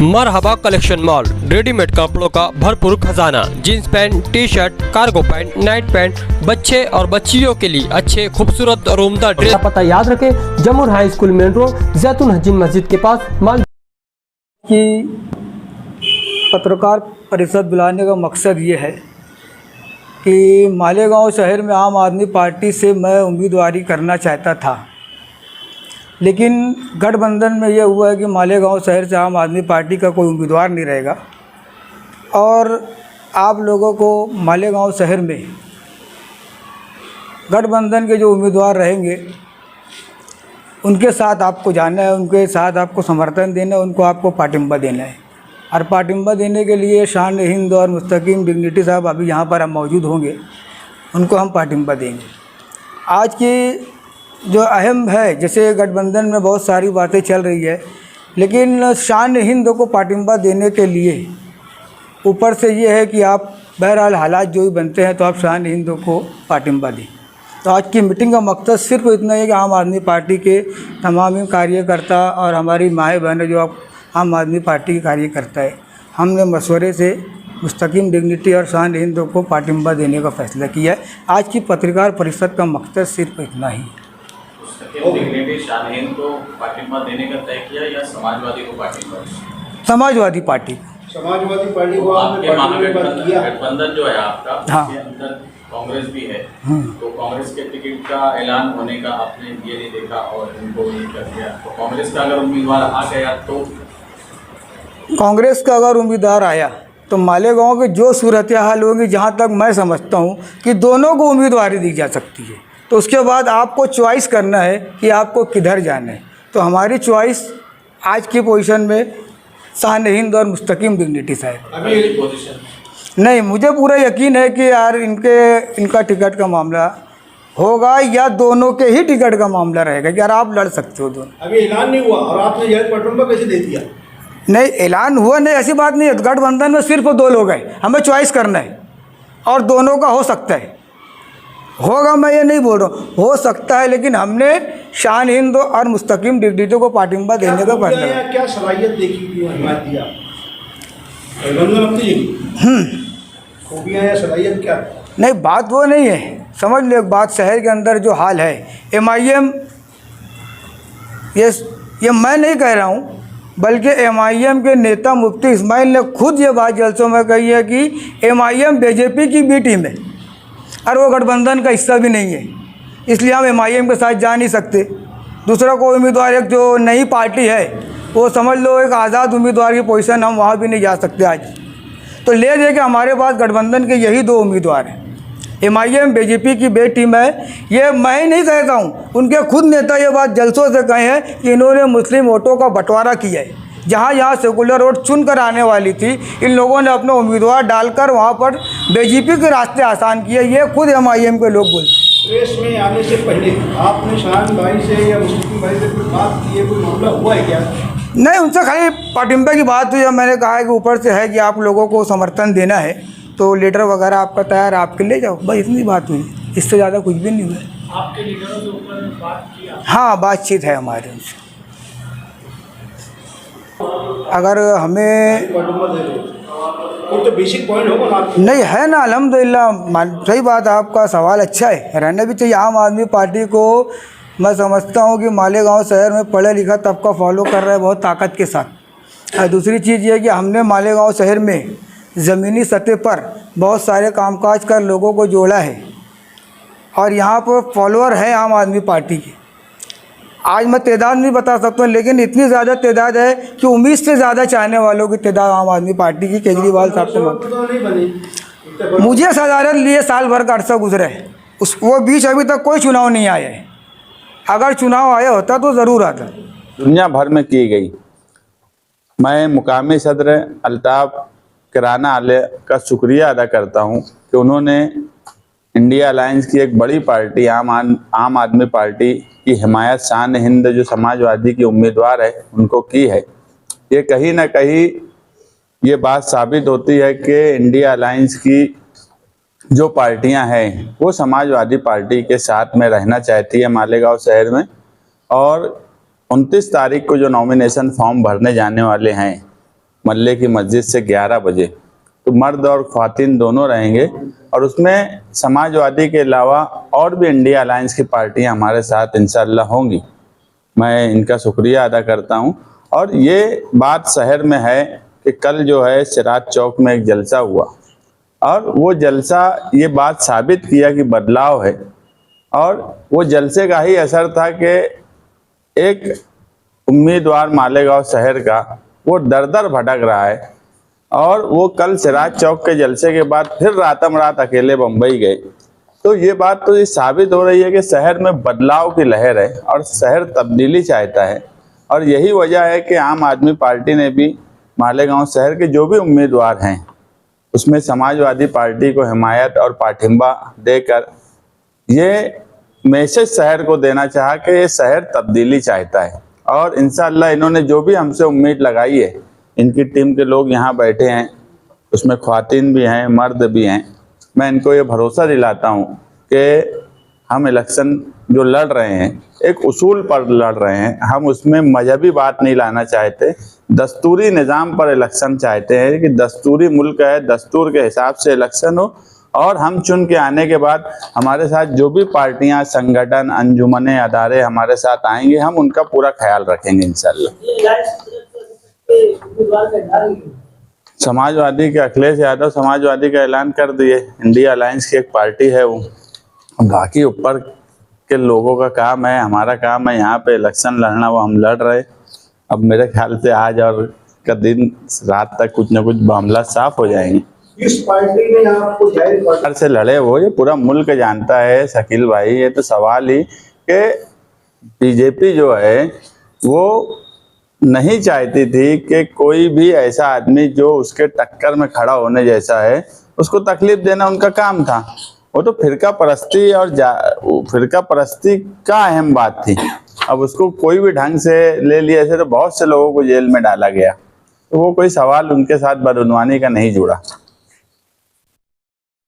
मरहबा collection mall, readymade कपड़ों का भरपूर खजाना, jeans pant, T shirt, cargo pant, night pant, बच्चे और बच्चियों के लिए अच्छे खूबसूरत और उम्दा ड्रेस। पता याद रखें, जमुर हाई स्कूल मेन रोड, जैतून हजीन मस्जिद के पास। माल की पत्रकार परिषद बुलाने का मकसद ये है कि मालेगांव शहर में आम आदमी पार्टी से मैं उम्मीदवारी करना चाहता था, लेकिन गठबंधन में यह हुआ है कि मालेगांव शहर से आम आदमी पार्टी का कोई उम्मीदवार नहीं रहेगा और आप लोगों को मालेगांव शहर में गठबंधन के जो उम्मीदवार रहेंगे उनके साथ आपको जाना है, उनके साथ आपको समर्थन देना है, उनको आपको पाटिंबा देना है। और पाटिंबा देने के लिए शान हिंद और मुस्तकीम डिग्निटी साहब अभी यहाँ पर हम मौजूद होंगे, उनको हम पाटिंबा देंगे। आज की जो अहम है, जैसे गठबंधन में बहुत सारी बातें चल रही है, लेकिन शान हिंद को पाटिंबा देने के लिए ऊपर से ये है कि आप बहरहाल हालात जो भी बनते हैं तो आप शान हिंद को पाटिंबा दें। तो आज की मीटिंग का मकसद सिर्फ इतना है कि आम आदमी पार्टी के तमाम कार्यकर्ता और हमारी माएँ बहनें जो आम आदमी पार्टी के कार्यकर्ता है, हमने मशवरे से मुस्तकीम डिग्निटी और शान हिंद को पाटिंबा देने का फैसला किया है। आज की पत्रकार परिषद का मकसद सिर्फ इतना ही। डिग्निटी शान हिंद को पाटिंबा देने का तय किया या समाजवादी को पाटिंबा? समाजवादी पार्टी को आपके महागठबंधन जो है आपका, हाँ, उसके अंदर कांग्रेस भी है, तो कांग्रेस के टिकट का ऐलान होने का आपने ये नहीं देखा और इनको ये कर दिया, तो कांग्रेस का अगर उम्मीदवार आ गया तो कांग्रेस का अगर उम्मीदवार आया तो मालेगांव के जो सूरत हाल होगी, जहाँ तक मैं समझता हूँ कि दोनों को उम्मीदवारी दी जा सकती है। तो उसके बाद आपको चॉइस करना है कि आपको किधर जाना है। तो हमारी चॉइस आज की पोजीशन में शान हिंद और मुस्तकीम डिग्निटी साहब। अभी पोजीशन नहीं, मुझे पूरा यकीन है कि यार इनका टिकट का मामला होगा या दोनों के ही टिकट का मामला रहेगा कि यार आप लड़ सकते हो दोनों। अभी ऐलान नहीं हुआ और आपने यह पाटिंबा कैसे दे दिया? नहीं, ऐलान हुआ नहीं, ऐसी बात नहीं है। गठबंधन में सिर्फ 2 लोग हैं, हमें चॉइस करना है और दोनों का हो सकता है, होगा मैं ये नहीं बोल रहा हूँ, हो सकता है, लेकिन हमने शान हिंद और मुस्तकीम डिग्निटी को पाटिंबा देने का फैसला किया। क्या सलाहियत देखी थी, हिमायत दिया खूबियाँ या सलाहियत क्या? नहीं, बात वो नहीं है, समझ लो एक बात, शहर के अंदर जो हाल है, MIM, ये मैं नहीं कह रहा हूँ, बल्कि MIM के नेता मुफ्ती इस्माइल ने खुद ये बात जलसों में कही है कि MIM BJP की बी टीम है और वो गठबंधन का हिस्सा भी नहीं है, इसलिए हम MIM के साथ जा नहीं सकते। दूसरा कोई उम्मीदवार, एक जो नई पार्टी है, वो समझ लो एक आज़ाद उम्मीदवार की पोजीशन, हम वहाँ भी नहीं जा सकते आज। तो ले दे कि हमारे पास गठबंधन के यही 2 उम्मीदवार हैं। MIM BJP की बे टीम है, ये मैं ही नहीं कहता हूँ, उनके खुद नेता ये बात जलसों से कहे हैं कि इन्होंने मुस्लिम वोटों का बंटवारा किया है। जहाँ सेकुलर वोट चुन कर आने वाली थी, इन लोगों ने अपना उम्मीदवार डालकर वहाँ पर BJP के रास्ते आसान किए। ये खुद MIM के लोग बोलते हैं। प्रेस में आने से पहले आपने शान भाई से या मुस्लिम भाई से कोई बात की है, कोई मामला हुआ है क्या? नहीं, उनसे खाली पाटिंबा की बात हुई। मैंने कहा है कि ऊपर से है कि आप लोगों को समर्थन देना है तो लेटर वगैरह आपका तैयार, आपके ले जाओ, बस इतनी बात हुई, इससे ज़्यादा कुछ भी नहीं हुआ। आपके लीडरों से ऊपर बात किया? हाँ, बातचीत है हमारे उनसे। अगर हमें कोई तो बेसिक पॉइंट होगा ना? नहीं है ना, अल्हम्दुलिल्लाह, सही बात है, आपका सवाल अच्छा है, रहना भी चाहिए। आम आदमी पार्टी को मैं समझता हूँ कि मालेगांव शहर में पढ़ा लिखा तबका फॉलो कर रहा है बहुत ताकत के साथ। और दूसरी चीज़ ये है कि हमने मालेगांव शहर में ज़मीनी सतह पर बहुत सारे कामकाज कर लोगों को जोड़ा है और यहाँ पर फॉलोअर है आम आदमी पार्टी के। आज मैं तादाद नहीं बता सकता, लेकिन इतनी ज़्यादा तादाद है कि उम्मीद से ज़्यादा चाहने वालों की तादाद आम आदमी पार्टी की केजरीवाल साहब से। मुझे सदारत लिए साल भर का अरसा गुजरा है, वो बीच अभी तक कोई चुनाव नहीं आया है। अगर चुनाव आया होता तो ज़रूर आता। दुनिया भर में की गई, मैं मुकामी सदर अल्ताफ़ किराना आले का शुक्रिया अदा करता हूं कि उन्होंने इंडिया अलायंस की एक बड़ी पार्टी आम आदमी पार्टी की हिमायत शान हिंद जो समाजवादी की उम्मीदवार है उनको की है। ये कहीं ना कहीं ये बात साबित होती है कि इंडिया अलायंस की जो पार्टियां हैं वो समाजवादी पार्टी के साथ में रहना चाहती है मालेगांव शहर में। और 29 तारीख को जो नॉमिनेशन फॉर्म भरने जाने वाले हैं मल्ले की मस्जिद से 11 बजे। तो मर्द और ख्वातीन दोनों रहेंगे और उसमें समाजवादी के अलावा और भी इंडिया अलायंस की पार्टियां हमारे साथ इंशाअल्लाह होंगी। मैं इनका शुक्रिया अदा करता हूं। और ये बात शहर में है कि कल जो है सिराज चौक में एक जलसा हुआ और वो जलसा ये बात साबित किया कि बदलाव है। और वो जलसे का ही असर था कि एक उम्मीदवार मालेगांव शहर का वो दर दर भटक रहा है और वो कल सिराज चौक के जलसे के बाद फिर रातम रात अकेले बम्बई गए। तो ये बात तो ये साबित हो रही है कि शहर में बदलाव की लहर है और शहर तब्दीली चाहता है। और यही वजह है कि आम आदमी पार्टी ने भी मालेगांव शहर के जो भी उम्मीदवार हैं उसमें समाजवादी पार्टी को हिमायत और पाठिंबा देकर ये मैसेज शहर को देना चाहा कि ये शहर तब्दीली चाहता है। और इंशाअल्लाह इन्होंने जो भी हमसे उम्मीद लगाई है, इनकी टीम के लोग यहाँ बैठे हैं, उसमें ख्वातीन भी हैं, मर्द भी हैं। मैं इनको ये भरोसा दिलाता हूँ कि हम इलेक्शन जो लड़ रहे हैं एक उसूल पर लड़ रहे हैं। हम उसमें मजहबी बात नहीं लाना चाहते, दस्तूरी निज़ाम पर इलेक्शन चाहते हैं कि दस्तूरी मुल्क है, दस्तूर के हिसाब से इलेक्शन हो। और हम चुन के आने के बाद हमारे साथ जो भी पार्टियां, संगठन, अंजुमने, अदारे हमारे साथ आएंगे, हम उनका पूरा ख्याल रखेंगे इंशाल्लाह। समाजवादी के अखिलेश यादव समाजवादी का ऐलान कर दिए, इंडिया अलायंस की एक पार्टी है वो। बाकी ऊपर के लोगों का काम है, हमारा काम है यहाँ पे इलेक्शन लड़ना, वो हम लड़ रहे। अब मेरे ख्याल से आज और का दिन रात तक कुछ ना कुछ मामला साफ हो जाएंगे। इस पार्टी ने आपको जाहिर से लड़े वो, ये पूरा मुल्क जानता है शकील भाई। ये तो सवाल ही कि बीजेपी जो है वो नहीं चाहती थी कि कोई भी ऐसा आदमी जो उसके टक्कर में खड़ा होने जैसा है उसको तकलीफ देना उनका काम था। वो तो फिरका परस्ती और फिरका परस्ती का अहम बात थी। अब उसको कोई भी ढंग से ले लिया, ऐसे तो बहुत से लोगों को जेल में डाला गया। तो वो कोई सवाल उनके साथ बदउनवानी का नहीं जुड़ा।